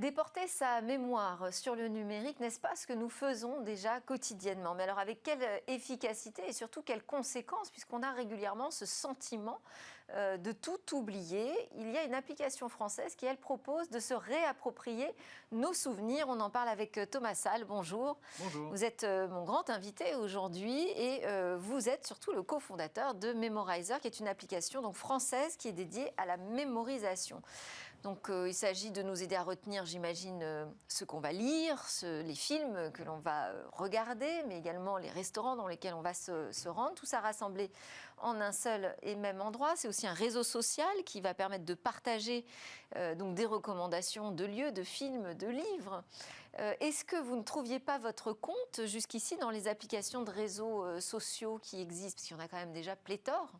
Déporter sa mémoire sur le numérique, n'est-ce pas ce que nous faisons déjà quotidiennement? Mais alors avec quelle efficacité et surtout quelles conséquences, puisqu'on a régulièrement ce sentiment de tout oublier. Il y a une application française qui, elle, propose de se réapproprier nos souvenirs. On en parle avec Thomas Salle. Bonjour. Bonjour. Vous êtes mon grand invité aujourd'hui et vous êtes surtout le cofondateur de Memorizer, qui est une application donc française qui est dédiée à la mémorisation. Donc il s'agit de nous aider à retenir, j'imagine, ce qu'on va lire, les films que l'on va regarder, mais également les restaurants dans lesquels on va se rendre. Tout ça rassemblé en un seul et même endroit. C'est aussi un réseau social qui va permettre de partager donc des recommandations de lieux, de films, de livres. Est-ce que vous ne trouviez pas votre compte jusqu'ici dans les applications de réseaux sociaux qui existent? Parce qu'il y en a quand même déjà pléthore.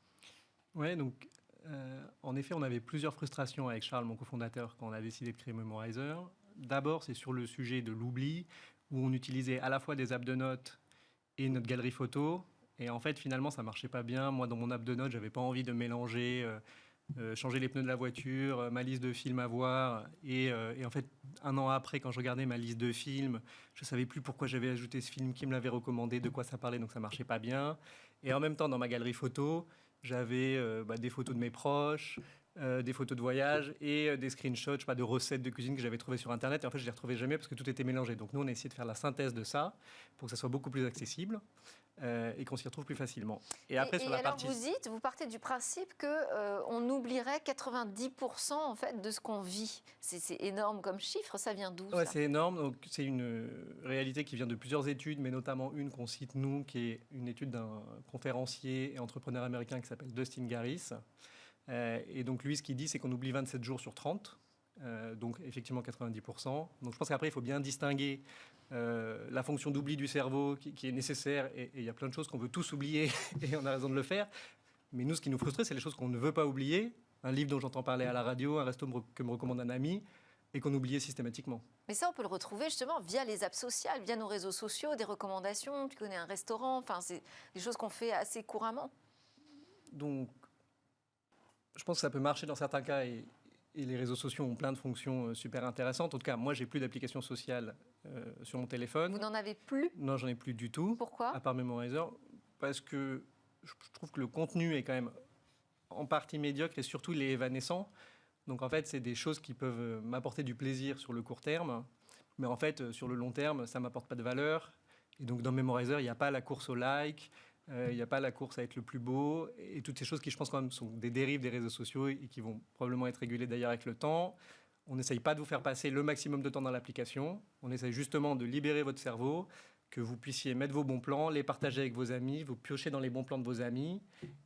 Oui, donc en effet, on avait plusieurs frustrations avec Charles, mon cofondateur, quand on a décidé de créer Memorizer. D'abord, c'est sur le sujet de l'oubli, où on utilisait à la fois des apps de notes et notre galerie photo. Et en fait, finalement, ça marchait pas bien. Moi, dans mon app de notes, j'avais pas envie de mélanger, changer les pneus de la voiture, ma liste de films à voir. Et en fait, un an après, quand je regardais ma liste de films, je savais plus pourquoi j'avais ajouté ce film, qui me l'avait recommandé, de quoi ça parlait, donc ça marchait pas bien. Et en même temps, dans ma galerie photo, j'avais des photos de mes proches, des photos de voyage et des screenshots, je sais pas, de recettes de cuisine que j'avais trouvées sur Internet. Et en fait, je les retrouvais jamais parce que tout était mélangé. Donc nous, on a essayé de faire la synthèse de ça pour que ça soit beaucoup plus accessible et qu'on s'y retrouve plus facilement. Et après, sur la alors partie... vous partez du principe que on oublierait 90% en fait de ce qu'on vit. C'est énorme comme chiffre. Ça vient d'où? Ouais, ça c'est énorme. Donc, c'est une réalité qui vient de plusieurs études, mais notamment une qu'on cite nous, qui est une étude d'un conférencier et entrepreneur américain qui s'appelle Dustin Garris. Et donc lui, ce qu'il dit, c'est qu'on oublie 27 jours sur 30. Donc effectivement 90%. Donc je pense qu'après, il faut bien distinguer la fonction d'oubli du cerveau qui est nécessaire. Et il y a plein de choses qu'on veut tous oublier et on a raison de le faire. Mais nous, ce qui nous frustre, c'est les choses qu'on ne veut pas oublier. Un livre dont j'entends parler à la radio, un resto que me recommande un ami, et qu'on oubliait systématiquement. Mais ça, on peut le retrouver justement via les apps sociales, via nos réseaux sociaux, des recommandations. Tu connais un restaurant, enfin, c'est des choses qu'on fait assez couramment. Donc, je pense que ça peut marcher dans certains cas et les réseaux sociaux ont plein de fonctions super intéressantes. En tout cas, moi, j'ai plus d'applications sociales sur mon téléphone. Vous n'en avez plus? Non, j'en ai plus du tout. Pourquoi? À part Memorizer, parce que je trouve que le contenu est quand même en partie médiocre et surtout il est évanescent. Donc en fait, c'est des choses qui peuvent m'apporter du plaisir sur le court terme, mais en fait, sur le long terme, ça m'apporte pas de valeur. Et donc dans Memorizer, il n'y a pas la course au like, il n'y a pas la course à être le plus beau, et toutes ces choses qui, je pense, quand même, sont des dérives des réseaux sociaux et qui vont probablement être régulées d'ailleurs avec le temps. On n'essaye pas de vous faire passer le maximum de temps dans l'application. On essaye justement de libérer votre cerveau, que vous puissiez mettre vos bons plans, les partager avec vos amis, vous piocher dans les bons plans de vos amis,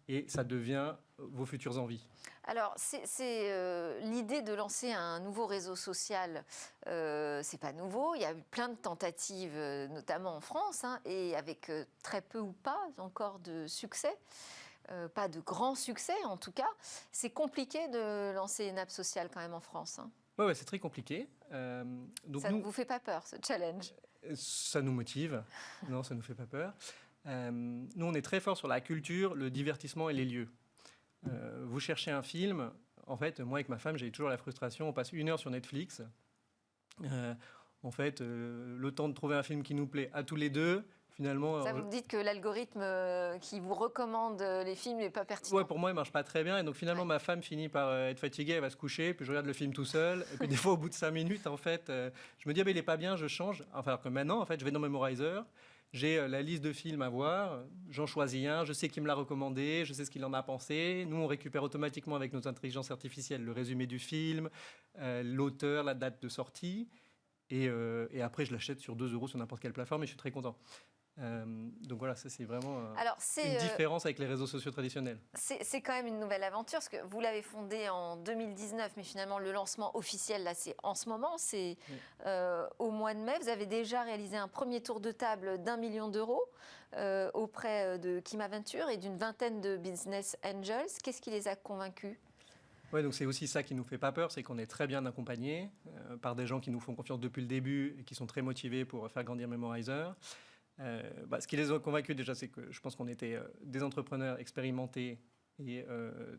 et ça devient vos futures envies. Alors, c'est l'idée de lancer un nouveau réseau social, c'est pas nouveau. Il y a eu plein de tentatives, notamment en France, hein, et avec très peu ou pas encore de succès. Pas de grand succès, en tout cas. C'est compliqué de lancer une app sociale quand même en France. Hein. Ouais, c'est très compliqué. Donc ça ne vous fait pas peur, ce challenge? Ça nous motive. Non, ça ne nous fait pas peur. Nous, on est très fort sur la culture, le divertissement et les lieux. Vous cherchez un film. En fait, moi, avec ma femme, j'ai toujours la frustration. On passe 1 heure sur Netflix. En fait, le temps de trouver un film qui nous plaît à tous les deux, finalement... Ça, vous me dites que l'algorithme qui vous recommande les films n'est pas pertinent. Ouais, pour moi, il ne marche pas très bien. Et donc, finalement, ma femme finit par être fatiguée, elle va se coucher, puis je regarde le film tout seul. Et puis, des fois, au bout de 5 minutes, en fait, je me dis, ah, ben, il n'est pas bien, je change. Enfin, alors que maintenant, en fait, je vais dans Memorizer, j'ai la liste de films à voir, j'en choisis un, je sais qui me l'a recommandé, je sais ce qu'il en a pensé. Nous, on récupère automatiquement avec nos intelligences artificielles le résumé du film, l'auteur, la date de sortie. Et après, je l'achète sur 2 € sur n'importe quelle plateforme et je suis très content. Donc voilà, ça c'est vraiment une différence avec les réseaux sociaux traditionnels. C'est quand même une nouvelle aventure, parce que vous l'avez fondé en 2019, mais finalement le lancement officiel, là, c'est en ce moment, c'est au mois de mai. Vous avez déjà réalisé un premier tour de table d'1 million d'euros auprès de Kimaventure et d'une vingtaine de business angels. Qu'est-ce qui les a convaincus? Ouais, donc c'est aussi ça qui nous fait pas peur, c'est qu'on est très bien accompagnés par des gens qui nous font confiance depuis le début et qui sont très motivés pour faire grandir Memorizer. Ce qui les a convaincus déjà, c'est que je pense qu'on était des entrepreneurs expérimentés et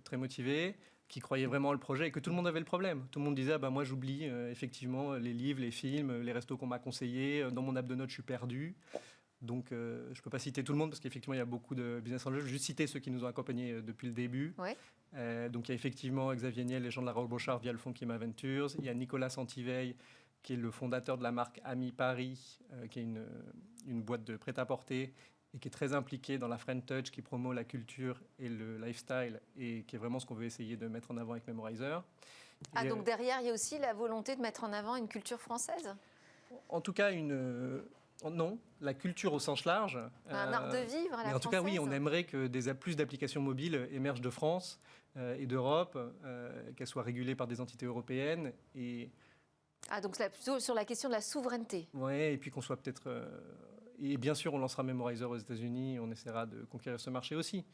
très motivés, qui croyaient vraiment au projet et que tout le monde avait le problème. Tout le monde disait ah, bah, moi j'oublie effectivement les livres, les films, les restos qu'on m'a conseillés. Dans mon app de notes, je suis perdu. Donc je ne peux pas citer tout le monde parce qu'effectivement il y a beaucoup de business angels. Je vais juste citer ceux qui nous ont accompagnés depuis le début. Ouais. Donc il y a effectivement Xavier Niel et Jean de la Roche-Brochard via le fonds Kima Ventures. Il y a Nicolas Santiveille qui est le fondateur de la marque Ami Paris, qui est une boîte de prêt-à-porter et qui est très impliqué dans la Friend Touch, qui promeut la culture et le lifestyle, et qui est vraiment ce qu'on veut essayer de mettre en avant avec Memorizer. Ah, et, donc derrière, il y a aussi la volonté de mettre en avant une culture française. En tout cas, non, la culture au sens large. Un art de vivre à la mais en tout cas, oui, française. on aimerait que plus d'applications mobiles émergent de France et d'Europe, qu'elles soient régulées par des entités européennes. Ah, donc là, plutôt sur la question de la souveraineté. Oui, et puis qu'on soit peut-être... et bien sûr, on lancera Memorizer aux États-Unis, on essaiera de conquérir ce marché aussi.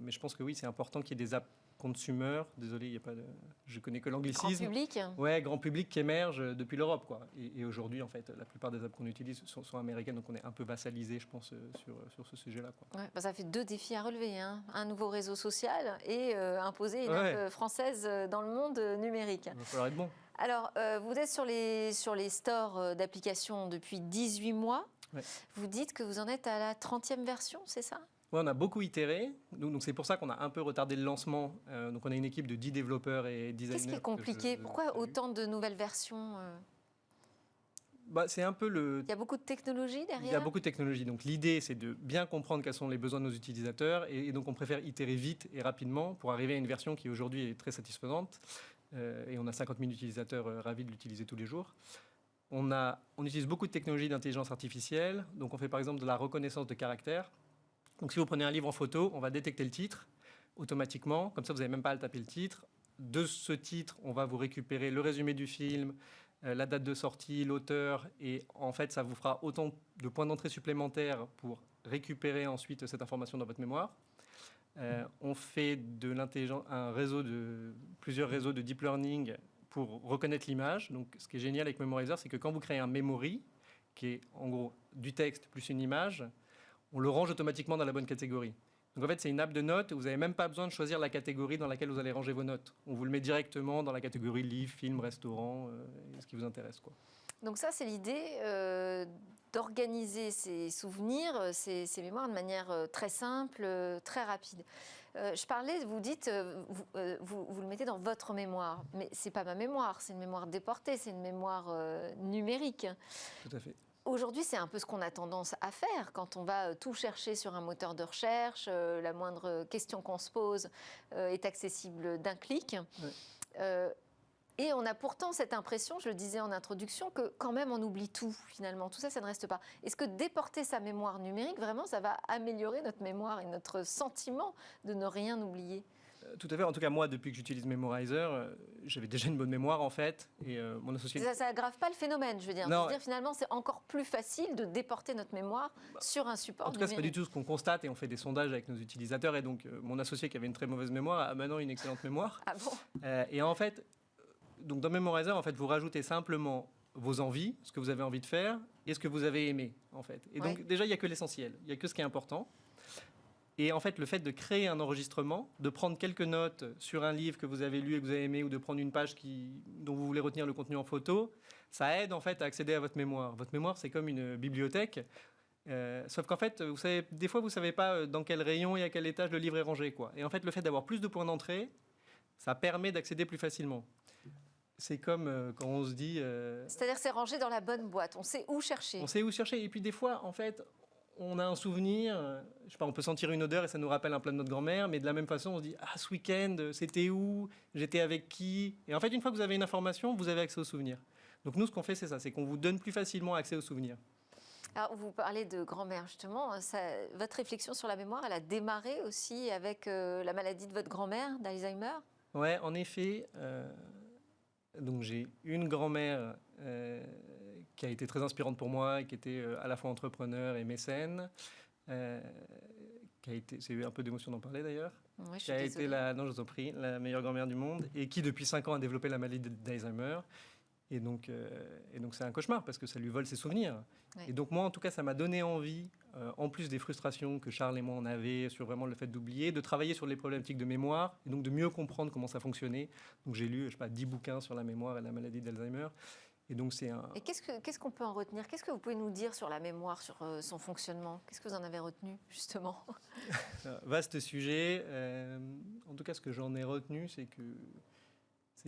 Mais je pense que oui, c'est important qu'il y ait des apps consumer. Désolé, il y a pas de... je connais que l'anglicisme. Grand public. Ouais, grand public qui émerge depuis l'Europe, quoi. Et aujourd'hui, en fait, la plupart des apps qu'on utilise sont américaines, donc on est un peu vassalisé, je pense, sur ce sujet-là, quoi. Ouais, bah ça fait 2 défis à relever, hein. Un nouveau réseau social et imposer une app française dans le monde numérique. Il va falloir être bon. Alors, vous êtes sur les stores d'applications depuis 18 mois. Ouais. Vous dites que vous en êtes à la 30e version, c'est ça ? Ouais, on a beaucoup itéré, donc c'est pour ça qu'on a un peu retardé le lancement. Donc on a une équipe de 10 développeurs et designers. Qu'est-ce qui est compliqué ? Pourquoi autant de nouvelles versions ? Bah, c'est un peu Il y a beaucoup de technologie derrière ? Il y a beaucoup de technologie. Donc l'idée, c'est de bien comprendre quels sont les besoins de nos utilisateurs. Et donc on préfère itérer vite et rapidement pour arriver à une version qui aujourd'hui est très satisfaisante. Et on a 50 000 utilisateurs ravis de l'utiliser tous les jours. On utilise beaucoup de technologies d'intelligence artificielle. Donc on fait par exemple de la reconnaissance de caractères. Donc si vous prenez un livre en photo, on va détecter le titre automatiquement. Comme ça, vous n'avez même pas à le taper le titre. De ce titre, on va vous récupérer le résumé du film, la date de sortie, l'auteur. Et en fait, ça vous fera autant de points d'entrée supplémentaires pour récupérer ensuite cette information dans votre mémoire. On fait de l'intelligence plusieurs réseaux de deep learning pour reconnaître l'image. Donc ce qui est génial avec Memorizer, c'est que quand vous créez un memory, qui est en gros du texte plus une image, on le range automatiquement dans la bonne catégorie. Donc en fait, c'est une app de notes, vous n'avez même pas besoin de choisir la catégorie dans laquelle vous allez ranger vos notes. On vous le met directement dans la catégorie livre, film, restaurant, ce qui vous intéresse, quoi. Donc ça, c'est l'idée d'organiser ces souvenirs, ces mémoires de manière très simple, très rapide. Je parlais, vous dites, vous le mettez dans votre mémoire, mais ce n'est pas ma mémoire, c'est une mémoire déportée, c'est une mémoire numérique. Tout à fait. Aujourd'hui, c'est un peu ce qu'on a tendance à faire quand on va tout chercher sur un moteur de recherche. La moindre question qu'on se pose est accessible d'un clic. Ouais. Et on a pourtant cette impression, je le disais en introduction, que quand même on oublie tout finalement. Tout ça, ça ne reste pas. Est-ce que déporter sa mémoire numérique, vraiment, ça va améliorer notre mémoire et notre sentiment de ne rien oublier ? Tout à fait. En tout cas, moi, depuis que j'utilise Memorizer, j'avais déjà une bonne mémoire, en fait. Et mon associé... Ça n'aggrave pas le phénomène, je veux dire. Non. Je veux dire, finalement, c'est encore plus facile de déporter notre mémoire sur un support En tout cas, ce n'est pas du numérique. tout ce qu'on constate. Et on fait des sondages avec nos utilisateurs. Et donc, mon associé qui avait une très mauvaise mémoire a maintenant une excellente mémoire. Ah bon ? Et en fait, donc dans Memorizer, en fait, vous rajoutez simplement vos envies, ce que vous avez envie de faire, et ce que vous avez aimé, en fait. Et donc, déjà, il n'y a que l'essentiel. Il n'y a que ce qui est important. Et en fait, le fait de créer un enregistrement, de prendre quelques notes sur un livre que vous avez lu et que vous avez aimé, ou de prendre une page dont vous voulez retenir le contenu en photo, ça aide en fait à accéder à votre mémoire. Votre mémoire, c'est comme une bibliothèque, sauf qu'en fait, vous savez, des fois, vous ne savez pas dans quel rayon et à quel étage le livre est rangé, quoi. Et en fait, le fait d'avoir plus de points d'entrée, ça permet d'accéder plus facilement. C'est comme quand on se dit... C'est-à-dire que c'est rangé dans la bonne boîte, on sait où chercher. On sait où chercher, et puis des fois, en fait... On a un souvenir, je sais pas, on peut sentir une odeur et ça nous rappelle un plat de notre grand-mère, mais de la même façon, on se dit « Ah, ce week-end, c'était où? J'étais avec qui ?» Et en fait, une fois que vous avez une information, vous avez accès aux souvenirs. Donc nous, ce qu'on fait, c'est ça, c'est qu'on vous donne plus facilement accès aux souvenirs. Alors, vous parlez de grand-mère, justement. Votre réflexion sur la mémoire, elle a démarré aussi avec la maladie de votre grand-mère, d'Alzheimer? Ouais, en effet. Donc j'ai une grand-mère qui a été très inspirante pour moi et qui était à la fois entrepreneur et mécène, c'est eu un peu d'émotion d'en parler d'ailleurs, Oui, qui a été non, je vous en prie, la meilleure grand-mère du monde et qui depuis 5 ans a développé la maladie d'Alzheimer. Et donc c'est un cauchemar parce que ça lui vole ses souvenirs. Oui. Et donc moi, en tout cas, ça m'a donné envie, en plus des frustrations que Charles et moi on avait sur vraiment le fait d'oublier, de travailler sur les problématiques de mémoire et donc de mieux comprendre comment ça fonctionnait. Donc j'ai lu, je sais pas, 10 bouquins sur la mémoire et la maladie d'Alzheimer. Et donc c'est un Et qu'est-ce qu'on peut en retenir? Qu'est-ce que vous pouvez nous dire sur la mémoire, sur son fonctionnement? Qu'est-ce que vous en avez retenu, justement? vaste sujet. En tout cas, ce que j'en ai retenu, c'est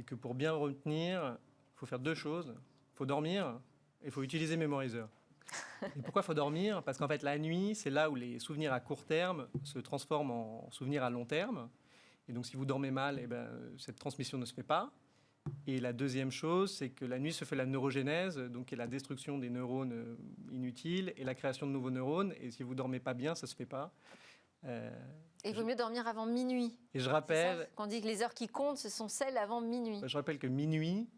que pour bien retenir, il faut faire deux choses. Il faut dormir et il faut utiliser Memorizer. Et pourquoi il faut dormir? Parce qu'en fait, la nuit, c'est là où les souvenirs à court terme se transforment en souvenirs à long terme. Et donc, si vous dormez mal, eh ben, cette transmission ne se fait pas. Et la deuxième chose, c'est que la nuit se fait la neurogénèse, donc qui est la destruction des neurones inutiles et la création de nouveaux neurones. Et si vous dormez pas bien, ça se fait pas. Et il vaut mieux dormir avant minuit. Et je rappelle, Quand on dit que les heures qui comptent, ce sont celles avant minuit. je rappelle que minuit,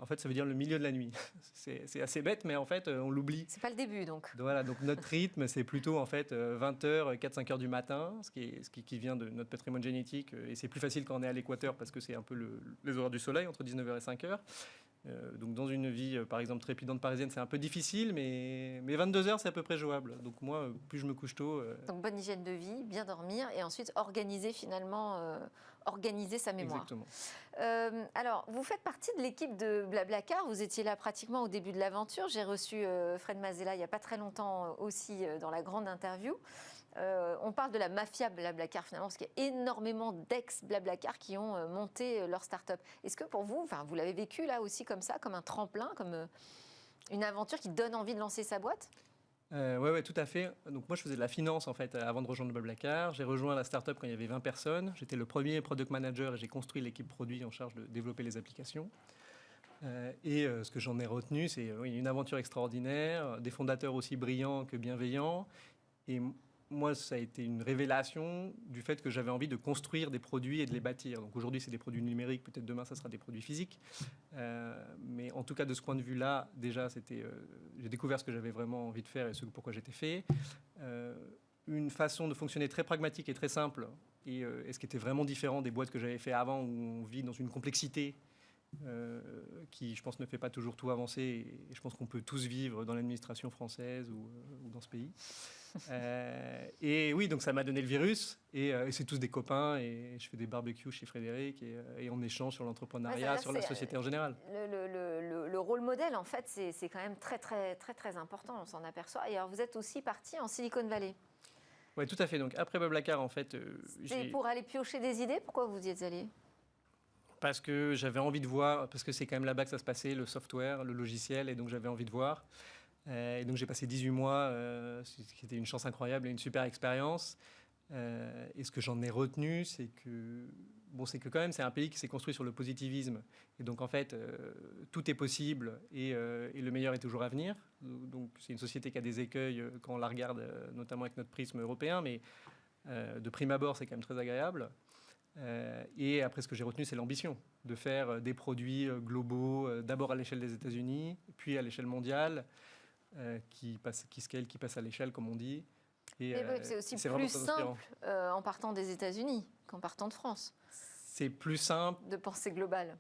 en fait, ça veut dire le milieu de la nuit. C'est assez bête, mais en fait, on l'oublie. C'est pas le début, donc. Voilà, donc notre rythme, c'est plutôt en fait 20h, 4-5 heures du matin, qui vient de notre patrimoine génétique. Et c'est plus facile quand on est à l'équateur parce que c'est un peu les horaires du soleil, entre 19h et 5h. Donc dans une vie, par exemple, trépidante parisienne, c'est un peu difficile, mais 22 heures, c'est à peu près jouable. Donc moi, plus je me couche tôt... Donc bonne hygiène de vie, bien dormir et ensuite organiser finalement, organiser sa mémoire. Exactement. Alors, vous faites partie de l'équipe de Blablacar, vous étiez là pratiquement au début de l'aventure. J'ai reçu Fred Mazella il n'y a pas très longtemps aussi dans la grande interview. On parle de la mafia Blablacar finalement, parce qu'il y a énormément d'ex-Blablacar qui ont monté leur start-up. Est-ce que pour vous, vous l'avez vécu là aussi comme ça, comme un tremplin, comme une aventure qui donne envie de lancer sa boîte? Ouais, tout à fait. Donc moi, je faisais de la finance en fait avant de rejoindre Blablacar. J'ai rejoint la start-up quand il y avait 20 personnes. J'étais le premier product manager et j'ai construit l'équipe produit en charge de développer les applications. Ce que j'en ai retenu, c'est une aventure extraordinaire, des fondateurs aussi brillants que bienveillants. Et moi, ça a été une révélation du fait que j'avais envie de construire des produits et de les bâtir. Donc aujourd'hui, c'est des produits numériques, peut-être demain, ça sera des produits physiques. Mais en tout cas, de ce point de vue-là, déjà, j'ai découvert ce que j'avais vraiment envie de faire et ce pourquoi j'étais fait. Une façon de fonctionner très pragmatique et très simple, et ce qui était vraiment différent des boîtes que j'avais fait avant, où on vit dans une complexité qui, je pense, ne fait pas toujours tout avancer. Et je pense qu'on peut tous vivre dans l'administration française ou dans ce pays. Et oui, donc ça m'a donné le virus. Et c'est tous des copains. Et je fais des barbecues chez Frédéric. Et on échange sur l'entrepreneuriat, sur la société en général. Le rôle modèle, en fait, c'est quand même très, très, très, très important. On s'en aperçoit. Et alors, vous êtes aussi parti en Silicon Valley. Oui, tout à fait. Donc après Blablacar, en fait... C'est pour aller piocher des idées? Pourquoi vous y êtes allé? Parce que j'avais envie de voir, parce que c'est quand même là-bas que ça se passait, le software, le logiciel, et donc j'avais envie de voir. Et donc j'ai passé 18 mois, ce qui était une chance incroyable et une super expérience. Et ce que j'en ai retenu, c'est que quand même c'est un pays qui s'est construit sur le positivisme. Et donc en fait, tout est possible et le meilleur est toujours à venir. Donc c'est une société qui a des écueils quand on la regarde, notamment avec notre prisme européen, mais de prime abord, c'est quand même très agréable. Et après, ce que j'ai retenu, c'est l'ambition de faire des produits globaux, d'abord à l'échelle des États-Unis, puis à l'échelle mondiale, qui passe à l'échelle, comme on dit. Et c'est aussi plus simple en partant des États-Unis qu'en partant de France. C'est plus simple. De pensée globale.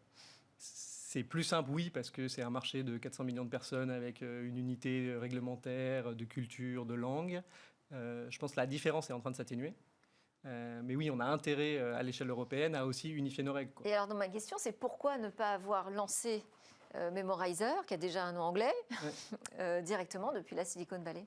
C'est plus simple, oui, parce que c'est un marché de 400 millions de personnes avec une unité réglementaire, de culture, de langue. Je pense que la différence est en train de s'atténuer. Mais oui, on a intérêt à l'échelle européenne à aussi unifier nos règles, quoi. Et alors, dans ma question, c'est pourquoi ne pas avoir lancé Memorizer, qui a déjà un nom anglais, directement depuis la Silicon Valley?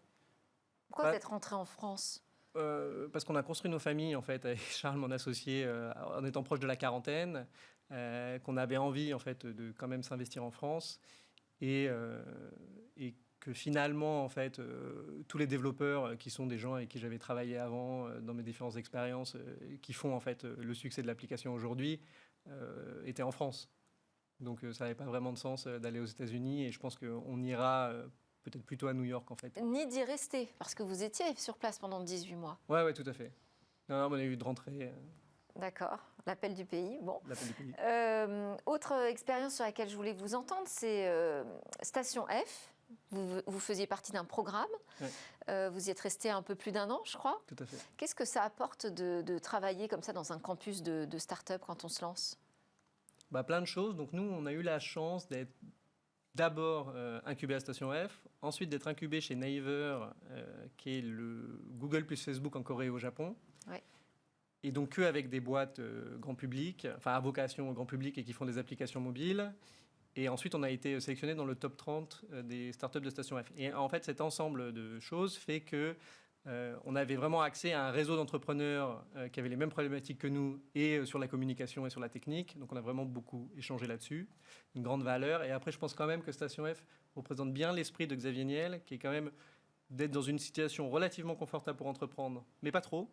Pourquoi vous êtes rentré en France? Parce qu'on a construit nos familles, en fait, avec Charles, mon associé, en étant proche de la quarantaine, qu'on avait envie, en fait, de quand même s'investir en France. Et que finalement, en fait, tous les développeurs qui sont des gens avec qui j'avais travaillé avant dans mes différentes expériences, qui font en fait le succès de l'application aujourd'hui, étaient en France. Donc ça n'avait pas vraiment de sens d'aller aux États-Unis et je pense qu'on ira peut-être plutôt à New York en fait. Ni d'y rester, parce que vous étiez sur place pendant 18 mois. Ouais, tout à fait. Non, on a eu de rentrer. D'accord, l'appel du pays. Bon. L'appel du pays. Autre expérience sur laquelle je voulais vous entendre, c'est Station F. Vous faisiez partie d'un programme. Ouais. Vous y êtes resté un peu plus d'1 an, je crois. Tout à fait. Qu'est-ce que ça apporte de travailler comme ça dans un campus de start-up quand on se lance? Plein de choses. Donc nous, on a eu la chance d'être d'abord incubé à Station F, ensuite d'être incubé chez Naver, qui est le Google plus Facebook en Corée et au Japon. Ouais. Et donc avec des boîtes grand public, enfin à vocation grand public et qui font des applications mobiles. Et ensuite, on a été sélectionné dans le top 30 des startups de Station F. Et en fait, cet ensemble de choses fait que on avait vraiment accès à un réseau d'entrepreneurs qui avaient les mêmes problématiques que nous et sur la communication et sur la technique. Donc, on a vraiment beaucoup échangé là-dessus. Une grande valeur. Et après, je pense quand même que Station F représente bien l'esprit de Xavier Niel, qui est quand même d'être dans une situation relativement confortable pour entreprendre, mais pas trop.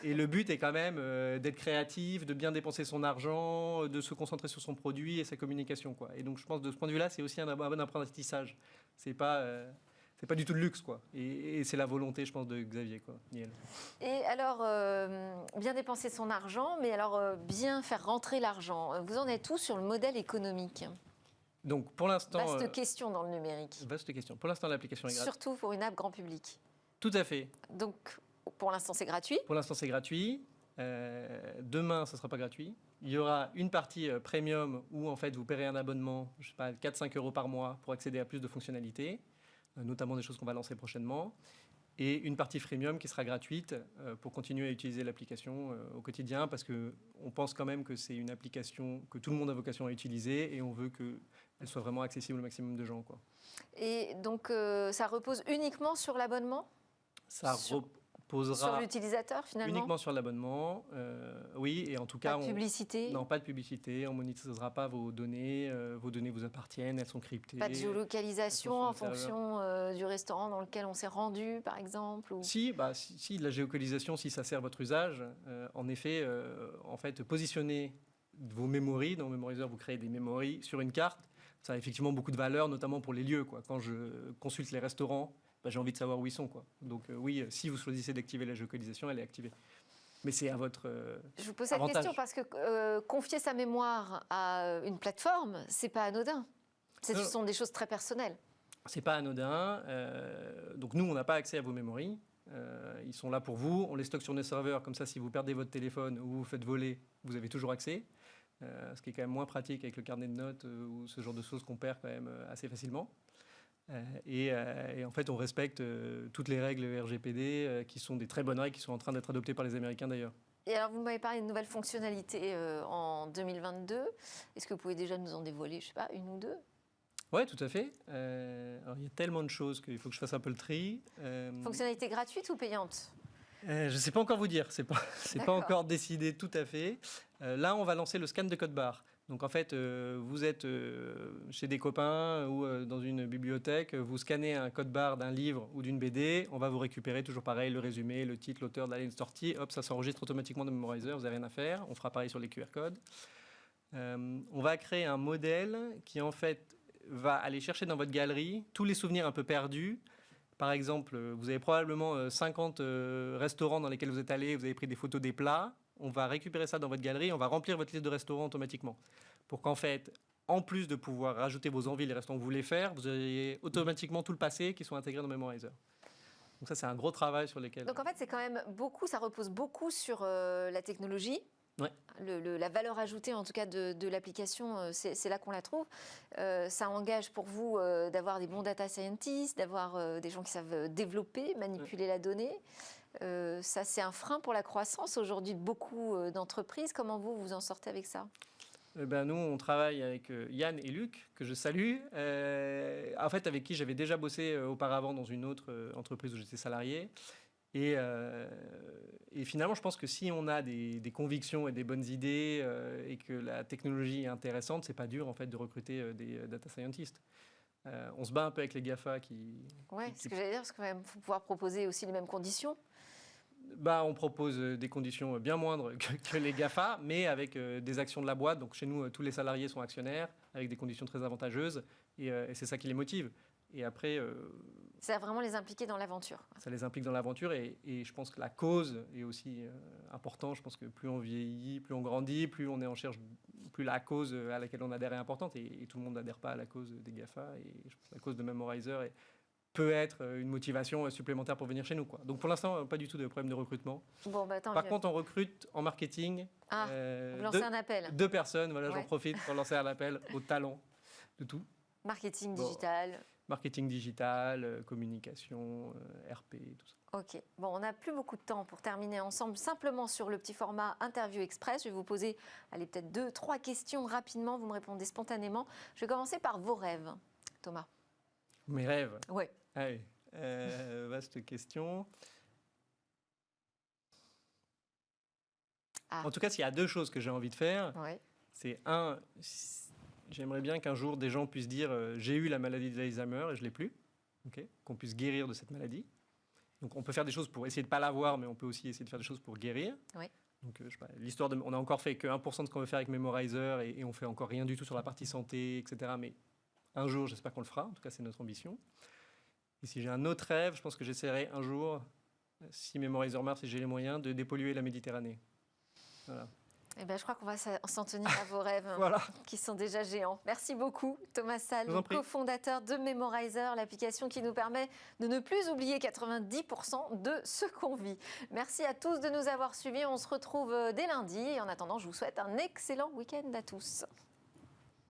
Et le but est quand même d'être créatif, de bien dépenser son argent, de se concentrer sur son produit et sa communication, quoi. Et donc, je pense de ce point de vue-là, c'est aussi un bon apprentissage. C'est pas du tout de luxe, quoi. Et c'est la volonté, je pense, de Xavier, quoi. Niel. Et alors, bien dépenser son argent, mais alors bien faire rentrer l'argent. Vous en êtes où sur le modèle économique? Donc, pour l'instant... Vaste question dans le numérique. Vaste question. Pour l'instant, l'application est gratuite. Surtout pour une app grand public. Tout à fait. Donc, pour l'instant, c'est gratuit. Pour l'instant, c'est gratuit. Demain, ce ne sera pas gratuit. Il y aura une partie premium où, en fait, vous paierez un abonnement, je sais pas, 4-5 euros par mois pour accéder à plus de fonctionnalités, notamment des choses qu'on va lancer prochainement. Et une partie freemium qui sera gratuite pour continuer à utiliser l'application au quotidien, parce qu'on pense quand même que c'est une application que tout le monde a vocation à utiliser et on veut qu'elle soit vraiment accessible au maximum de gens, quoi. Et donc, ça repose uniquement sur l'abonnement? Ça reposera sur l'utilisateur, finalement? Uniquement sur l'abonnement, oui. Et en tout cas, pas de publicité? Non, pas de publicité. On ne monétisera pas vos données. Vos données vous appartiennent, elles sont cryptées. Pas de géolocalisation en fonction du restaurant dans lequel on s'est rendu, par exemple ou... Si, de la géolocalisation, si ça sert votre usage. En effet, positionner vos memories. Dans Memorizer, vous créez des memories sur une carte. Ça a effectivement beaucoup de valeur, notamment pour les lieux, quoi. Quand je consulte les restaurants, j'ai envie de savoir où ils sont, quoi. Donc oui, si vous choisissez d'activer la géolocalisation, elle est activée. Mais c'est à votre Je vous pose cette question parce que confier sa mémoire à une plateforme, c'est pas anodin. Ce sont des choses très personnelles. C'est pas anodin. Donc nous, on n'a pas accès à vos memories. Ils sont là pour vous. On les stocke sur nos serveurs. Comme ça, si vous perdez votre téléphone ou vous faites voler, vous avez toujours accès. Ce qui est quand même moins pratique avec le carnet de notes ou ce genre de choses qu'on perd quand même assez facilement. Et en fait, on respecte toutes les règles RGPD, qui sont des très bonnes règles, qui sont en train d'être adoptées par les Américains d'ailleurs. Et alors, vous m'avez parlé de nouvelles fonctionnalités en 2022. Est-ce que vous pouvez déjà nous en dévoiler, je sais pas, une ou deux? Oui, tout à fait. Alors, il y a tellement de choses qu'il faut que je fasse un peu le tri. Fonctionnalités gratuites ou payantes? Je ne sais pas encore vous dire. C'est pas encore décidé tout à fait. Là, on va lancer le scan de code barre. Donc en fait, vous êtes chez des copains ou dans une bibliothèque, vous scannez un code barre d'un livre ou d'une BD, on va vous récupérer toujours pareil, le résumé, le titre, l'auteur, la ligne de sortie, hop, ça s'enregistre automatiquement dans Memorizer, vous n'avez rien à faire, on fera pareil sur les QR codes. On va créer un modèle qui en fait va aller chercher dans votre galerie tous les souvenirs un peu perdus. Par exemple, vous avez probablement 50 restaurants dans lesquels vous êtes allé, vous avez pris des photos des plats. On va récupérer ça dans votre galerie, on va remplir votre liste de restaurants automatiquement. Pour qu'en fait, en plus de pouvoir rajouter vos envies, les restaurants que vous voulez faire, vous ayez automatiquement tout le passé qui sont intégrés dans Memorizer. Donc ça, c'est un gros travail sur lesquels... Donc en fait, c'est quand même beaucoup, ça repose beaucoup sur la technologie. Ouais. La valeur ajoutée, en tout cas, de l'application, c'est là qu'on la trouve. Ça engage pour vous d'avoir des bons data scientists, d'avoir des gens qui savent développer, manipuler la donnée. Ça, c'est un frein pour la croissance aujourd'hui de beaucoup d'entreprises. Comment vous en sortez avec ça? Nous, on travaille avec Yann et Luc, que je salue, en fait, avec qui j'avais déjà bossé auparavant dans une autre entreprise où j'étais salarié. Et finalement, je pense que si on a des convictions et des bonnes idées et que la technologie est intéressante, c'est pas dur en fait de recruter des data scientists. On se bat un peu avec les GAFA qui... Oui, c'est ce que j'allais dire, parce qu'il faut pouvoir proposer aussi les mêmes conditions. On propose des conditions bien moindres que les GAFA, mais avec des actions de la boîte. Donc chez nous, tous les salariés sont actionnaires, avec des conditions très avantageuses, et c'est ça qui les motive. Et après... ça va vraiment les impliquer dans l'aventure. Ça les implique dans l'aventure, et je pense que la cause est aussi importante. Je pense que plus on vieillit, plus on grandit, plus on est en recherche, plus la cause à laquelle on adhère est importante, et tout le monde n'adhère pas à la cause des GAFA, et je pense que la cause de Memorizer peut être une motivation supplémentaire pour venir chez nous, quoi. Donc pour l'instant, pas du tout de problème de recrutement. Bon, Par contre, on recrute en marketing Ah, vous lancez un appel. 2 personnes, voilà, Ouais. j'en profite pour lancer un appel aux talents de tout. Marketing Bon. digital. Marketing digital, communication, RP, tout ça. Ok. Bon, on n'a plus beaucoup de temps pour terminer ensemble. Simplement sur le petit format Interview Express, je vais vous poser, allez, peut-être 2, 3 questions rapidement. Vous me répondez spontanément. Je vais commencer par vos rêves, Thomas. Mes rêves. Oui. Ah oui. Vaste question. Ah. En tout cas, s'il y a 2 choses que j'ai envie de faire, Oui. c'est j'aimerais bien qu'un jour des gens puissent dire j'ai eu la maladie d'Alzheimer et je l'ai plus, qu'on puisse guérir de cette maladie. Donc on peut faire des choses pour essayer de ne pas l'avoir, mais on peut aussi essayer de faire des choses pour guérir. Oui. Donc je sais pas, l'histoire on a encore fait que 1% de ce qu'on veut faire avec Memorizer et on fait encore rien du tout sur la partie santé, etc. Mais un jour, j'espère qu'on le fera. En tout cas, c'est notre ambition. Et si j'ai un autre rêve, je pense que j'essaierai un jour, si Memorizer marche et j'ai les moyens, de dépolluer la Méditerranée. Voilà. Eh ben, je crois qu'on va s'en tenir à vos rêves, Voilà. qui sont déjà géants. Merci beaucoup, Thomas Salve, Je vous en prie. cofondateur de Memorizer, l'application qui nous permet de ne plus oublier 90% de ce qu'on vit. Merci à tous de nous avoir suivis. On se retrouve dès lundi. Et en attendant, je vous souhaite un excellent week-end à tous.